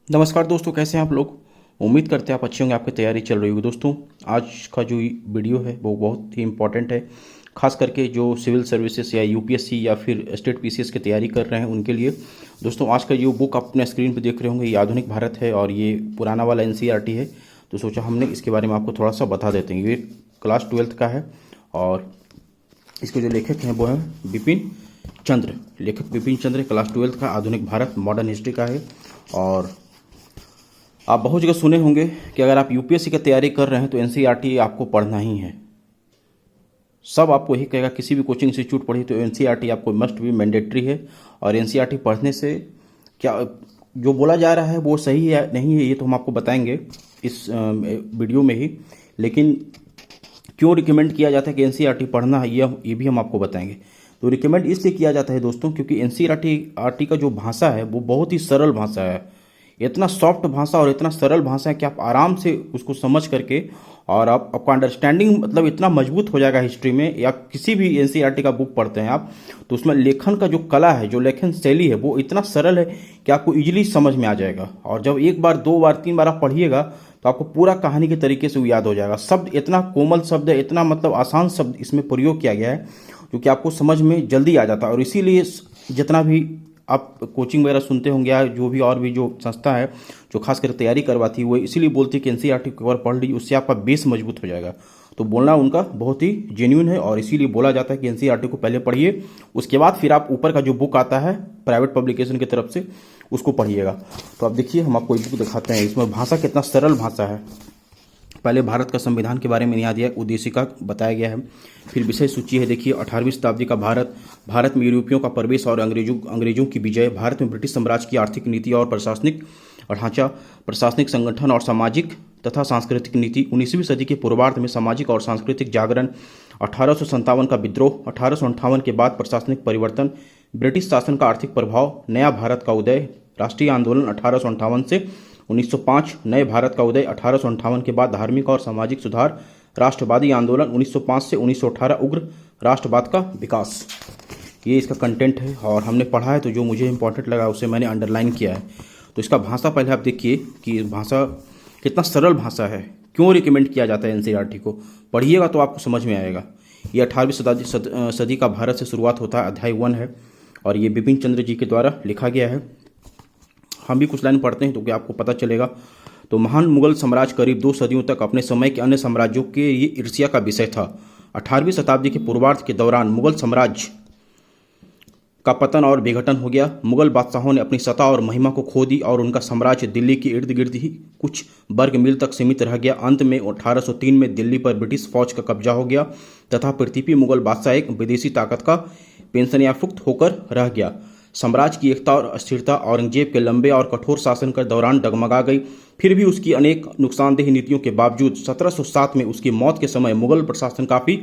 नमस्कार दोस्तों, कैसे हैं आप लोग। उम्मीद करते हैं आप अच्छे होंगे, आपकी तैयारी चल रही होगी। दोस्तों, आज का जो वीडियो है वो बहुत ही इम्पोर्टेंट है, खास करके जो सिविल सर्विसेज या यूपीएससी या फिर स्टेट पीसीएस की तैयारी कर रहे हैं उनके लिए। दोस्तों, आज का जो बुक आप अपने स्क्रीन पर देख रहे होंगे ये आधुनिक भारत है और ये पुराना वाला एनसीईआरटी है। तो सोचा हमने इसके बारे में आपको थोड़ा सा बता देते हैं। ये क्लास 12th का है और इसके जो लेखक हैं वो हैं बिपिन चंद्र। लेखक बिपिन चंद्र, क्लास 12th का, आधुनिक भारत मॉडर्न हिस्ट्री का है। और आप बहुत जगह सुने होंगे कि अगर आप यूपीएससी की तैयारी कर रहे हैं तो एनसीईआरटी आपको पढ़ना ही है। सब आपको यही कहेगा, किसी भी कोचिंग इंस्टीट्यूट पढ़ी तो एनसीईआरटी आपको मस्ट भी मैंडेटरी है। और एनसीईआरटी पढ़ने से क्या जो बोला जा रहा है वो सही है नहीं है ये तो हम आपको बताएंगे इस वीडियो में ही। लेकिन क्यों रिकमेंड किया जाता है कि एनसीईआरटी पढ़ना है ये भी हम आपको बताएंगे। तो रिकमेंड इसलिए किया जाता है दोस्तों क्योंकि एनसीईआरटी का जो भाषा है वो बहुत ही सरल भाषा है। इतना सॉफ्ट भाषा और इतना सरल भाषा है कि आप आराम से उसको समझ करके और आपका अंडरस्टैंडिंग मतलब इतना मजबूत हो जाएगा हिस्ट्री में। या किसी भी एनसीईआरटी का बुक पढ़ते हैं आप तो उसमें लेखन का जो कला है, जो लेखन शैली है वो इतना सरल है कि आपको इजीली समझ में आ जाएगा। और जब एक बार, दो बार, तीन बार आप पढ़िएगा तो आपको पूरा कहानी के तरीके से वो याद हो जाएगा। शब्द इतना कोमल शब्द है, इतना मतलब आसान शब्द इसमें प्रयोग किया गया है जो कि आपको समझ में जल्दी आ जाता है। और इसीलिए जितना भी आप कोचिंग वगैरह सुनते होंगे या जो भी और भी जो संस्था है जो खास कर तैयारी करवाती है वो इसीलिए बोलती है कि एनसीईआरटी को एक बार पढ़ लीजिए, उससे आपका बेस मजबूत हो जाएगा। तो बोलना उनका बहुत ही जेन्युइन है और इसीलिए बोला जाता है कि एनसीईआरटी को पहले पढ़िए, उसके बाद फिर आप ऊपर का जो बुक आता है प्राइवेट पब्लिकेशन की तरफ से उसको पढ़िएगा। तो आप देखिए, हम आपको एक बुक दिखाते हैं, इसमें भाषा कितना सरल भाषा है। पहले भारत का संविधान के बारे में यहाँ दिया, उद्देशिका बताया गया है। फिर विषय सूची है, देखिए 18वीं शताब्दी का भारत, भारत में यूरोपियों का प्रवेश और अंग्रेजों की विजय, भारत में ब्रिटिश साम्राज्य की आर्थिक नीति और प्रशासनिक ढांचा, प्रशासनिक संगठन और सामाजिक तथा सांस्कृतिक नीति, 19वीं सदी के पूर्वार्ध में सामाजिक और सांस्कृतिक जागरण, 1857 का विद्रोह, 1858 के बाद प्रशासनिक परिवर्तन, ब्रिटिश शासन का आर्थिक प्रभाव, नया भारत का उदय, राष्ट्रीय आंदोलन 1858 से 1905, नए भारत का उदय 1858 के बाद, धार्मिक और सामाजिक सुधार, राष्ट्रवादी आंदोलन 1905 से 1918, उग्र राष्ट्रवाद का विकास। ये इसका कंटेंट है और हमने पढ़ा है तो जो मुझे इंपॉर्टेंट लगा उसे मैंने अंडरलाइन किया है। तो इसका भाषा पहले आप देखिए कि भाषा कितना सरल भाषा है। क्यों रिकमेंड किया जाता है एनसीईआरटी को, पढ़िएगा तो आपको समझ में आएगा। ये 18वीं सदी का भारत से शुरुआत होता है, अध्याय 1 है और ये बिपिन चंद्र जी के द्वारा लिखा गया है। हम भी कुछ लाइन पढ़ते हैं तो क्या आपको पता चलेगा। तो महान मुगल साम्राज्य करीब 2 सदियों तक अपने समय के अन्य साम्राज्यों के ये ईर्ष्या का विषय था। 18वीं शताब्दी के पूर्वार्ध के दौरान मुगल साम्राज्य का पतन और विघटन हो गया। मुगल बादशाहों ने अपनी सत्ता और महिमा को खो दी और उनका साम्राज्य दिल्ली के इर्द गिर्द ही कुछ वर्ग मील तक सीमित रह गया। अंत में 1803 में दिल्ली पर ब्रिटिश फौज का कब्जा हो गया तथा पृथ्वी मुगल बादशाह एक विदेशी ताकत का पेंशनयाफुक्त होकर रह गया। साम्राज्य की एकता और स्थिरता औरंगजेब के लंबे और कठोर शासन के दौरान डगमगा गई। फिर भी उसकी अनेक नुकसानदेह नीतियों के बावजूद 1707 में उसकी मौत के समय मुगल प्रशासन काफ़ी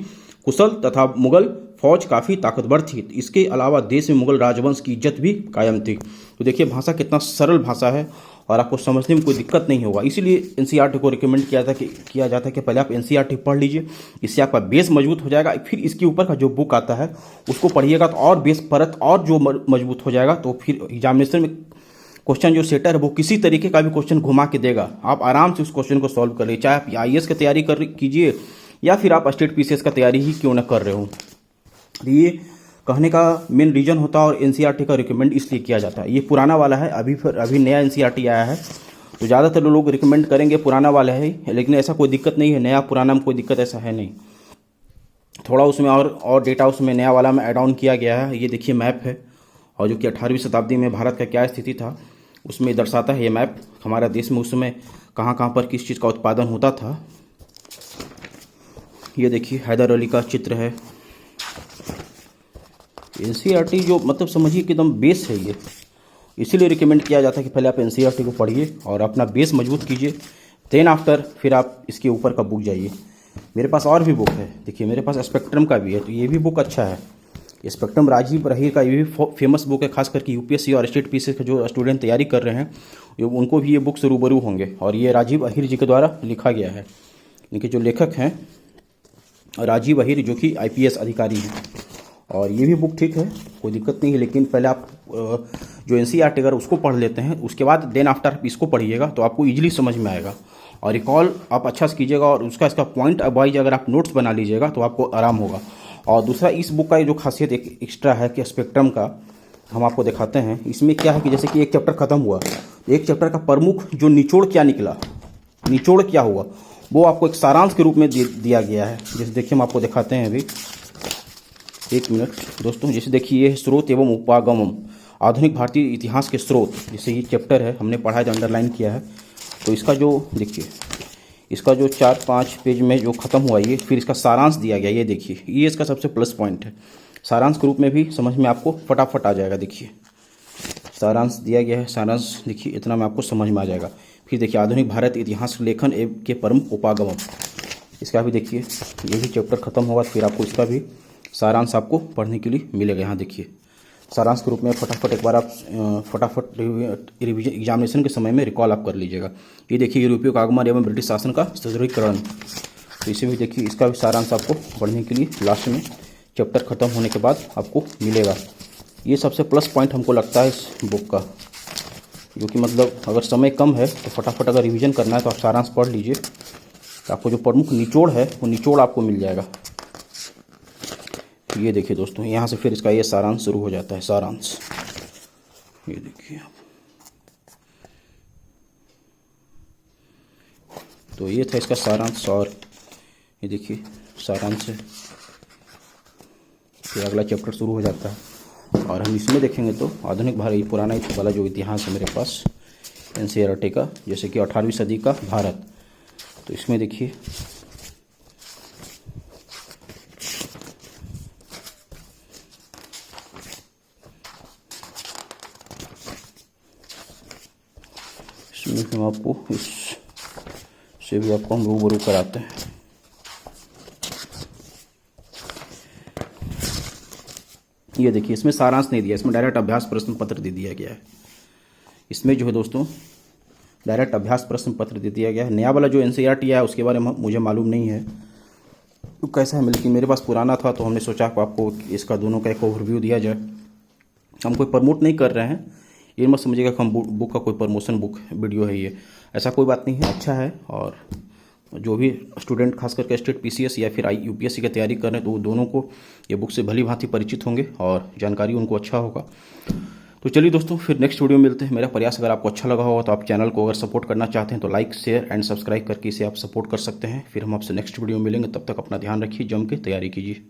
कुशल तथा मुगल फौज काफ़ी ताकतवर थी। इसके अलावा देश में मुगल राजवंश की इज्जत भी कायम थी। तो देखिए, भाषा कितना सरल भाषा है और आपको समझने में कोई दिक्कत नहीं होगा। इसीलिए एनसीईआरटी को रिकमेंड किया जाता है कि पहले आप एनसीईआरटी पढ़ लीजिए, इससे आपका बेस मजबूत हो जाएगा। फिर इसके ऊपर का जो बुक आता है उसको पढ़िएगा तो और बेस परत और जो मजबूत हो जाएगा। तो फिर एग्जामिनेशन में क्वेश्चन जो सेटर है वो किसी तरीके का भी क्वेश्चन घुमा के देगा, आप आराम से उस क्वेश्चन को सॉल्व कर लीजिए। चाहे आप आईएएस की तैयारी कीजिए या फिर आप स्टेट पीसीएस का तैयारी ही क्यों ना कर रहे हो। ये कहने का मेन रीजन होता है और एनसीईआरटी का रिकमेंड इसलिए किया जाता है। ये पुराना वाला है, अभी नया एनसीईआरटी आया है तो ज़्यादातर लोग रिकमेंड करेंगे पुराना वाला है, लेकिन ऐसा कोई दिक्कत नहीं है। नया पुराना में कोई दिक्कत ऐसा है नहीं। थोड़ा उसमें और डेटा उसमें नया वाला में ऐड ऑन किया गया है। ये देखिए मैप है और जो कि 18वीं शताब्दी में भारत का क्या स्थिति था उसमें दर्शाता है ये मैप। हमारा देश में उस समय कहाँ पर किस चीज़ का उत्पादन होता था। ये देखिए हैदर अली का चित्र है। एनसीईआरटी जो मतलब समझिए कि एकदम बेस है ये, इसीलिए रिकमेंड किया जाता है कि पहले आप एनसीईआरटी को पढ़िए और अपना बेस मजबूत कीजिए, देन आफ्टर फिर आप इसके ऊपर का बुक जाइए। मेरे पास और भी बुक है, देखिए मेरे पास स्पेक्ट्रम का भी है तो ये भी बुक अच्छा है। स्पेक्ट्रम राजीव रहीर का ये भी फेमस बुक है, खास करके यूपीएससी और स्टेट पीसीएस के जो स्टूडेंट तैयारी कर रहे हैं उनको भी ये बुक से रूबरू होंगे। और ये राजीव अहीर जी के द्वारा लिखा गया है। इनके जो लेखक हैं राजीव अहीर जो कि आईपीएस अधिकारी हैं। और ये भी बुक ठीक है, कोई दिक्कत नहीं है, लेकिन पहले आप जो एनसीईआरटी अगर उसको पढ़ लेते हैं, उसके बाद देन आफ्टर आप इसको पढ़िएगा तो आपको ईजिली समझ में आएगा और रिकॉल आप अच्छा से कीजिएगा और इसका पॉइंट वाइज अगर आप नोट्स बना लीजिएगा तो आपको आराम होगा। और दूसरा, इस बुक का जो खासियत एक एक्स्ट्रा है कि स्पेक्ट्रम का हम आपको दिखाते हैं। इसमें क्या है कि जैसे कि एक चैप्टर खत्म हुआ, एक चैप्टर का प्रमुख जो निचोड़ क्या निकला, निचोड़ क्या हुआ, वो आपको एक सारांश के रूप में दिया गया है। जैसे देखिए हम आपको दिखाते हैं अभी, एक मिनट दोस्तों। जैसे देखिए ये स्रोत एवं उपागमम, आधुनिक भारतीय इतिहास के स्रोत, जैसे ये चैप्टर है हमने पढ़ा है, जो अंडरलाइन किया है। तो इसका जो देखिए, इसका जो 4-5 पेज में जो ख़त्म हुआ ये, फिर इसका सारांश दिया गया, ये देखिए, ये इसका सबसे प्लस पॉइंट है। सारांश के रूप में भी समझ में आपको फटाफट आ जाएगा। देखिए सारांश दिया गया है, सारांश देखिए इतना में आपको समझ में आ जाएगा। फिर देखिए आधुनिक भारत इतिहास लेखन एवं के प्रमुख उपागम, इसका भी देखिए, ये भी चैप्टर खत्म होगा, फिर आपको इसका भी सारांश आपको पढ़ने के लिए मिलेगा। यहाँ देखिए सारांश के रूप में फटाफट एक बार आप फटाफट रिवीजन एग्जामिनेशन के समय में रिकॉल आप कर लीजिएगा। ये देखिए यूरोपीय का आगमन एवं ब्रिटिश शासन का सशक्तिकरण, तो इसे भी देखिए, इसका भी सारांश आपको पढ़ने के लिए लास्ट में चैप्टर ख़त्म होने के बाद आपको मिलेगा। ये सबसे प्लस पॉइंट हमको लगता है इस बुक का, जो कि मतलब अगर समय कम है तो फटाफट अगर रिवीजन करना है तो आप सारांश पढ़ लीजिए, तो आपको जो प्रमुख निचोड़ है वो निचोड़ आपको मिल जाएगा। ये देखिए दोस्तों, यहाँ से फिर इसका ये सारांश शुरू हो जाता है, सारांश, ये देखिए आप। तो ये था इसका सारांश, और ये देखिए सारांश है, फिर अगला चैप्टर शुरू हो जाता है। और हम इसमें देखेंगे तो आधुनिक भारत, पुराना वाला जो इतिहास है मेरे पास एनसीईआरटी का, जैसे कि 18वीं सदी का भारत, तो इसमें देखिए इसमें हम आपको इससे भी आपको हम रूबरू कराते हैं। ये देखिए इसमें सारांश नहीं दिया, इसमें डायरेक्ट अभ्यास प्रश्न पत्र दे दिया गया है। इसमें जो है दोस्तों डायरेक्ट अभ्यास प्रश्न पत्र दे दिया गया है। नया वाला जो एनसीईआरटी है उसके बारे में मुझे मालूम नहीं है तो कैसा है, लेकिन मेरे पास पुराना था तो हमने सोचा कि आपको इसका दोनों का एक ओवरव्यू दिया जाए। हम कोई प्रमोट नहीं कर रहे हैं, ये मत समझिएगा कि हम बुक का कोई प्रमोशन बुक वीडियो है ये, ऐसा कोई बात नहीं है, अच्छा है। और जो भी स्टूडेंट खास करके स्टेट पीसीएस या फिर यूपीएससी की तैयारी कर रहे हैं तो दोनों को ये बुक से भली भांति परिचित होंगे और जानकारी उनको अच्छा होगा। तो चलिए दोस्तों, फिर नेक्स्ट वीडियो में मिलते हैं। मेरा प्रयास अगर आपको अच्छा लगा होगा तो आप चैनल को अगर सपोर्ट करना चाहते हैं तो लाइक, शेयर एंड सब्सक्राइब करके इसे आप सपोर्ट कर सकते हैं। फिर हम आपसे नेक्स्ट वीडियो में मिलेंगे, तब तक अपना ध्यान रखिए, जम के तैयारी कीजिए।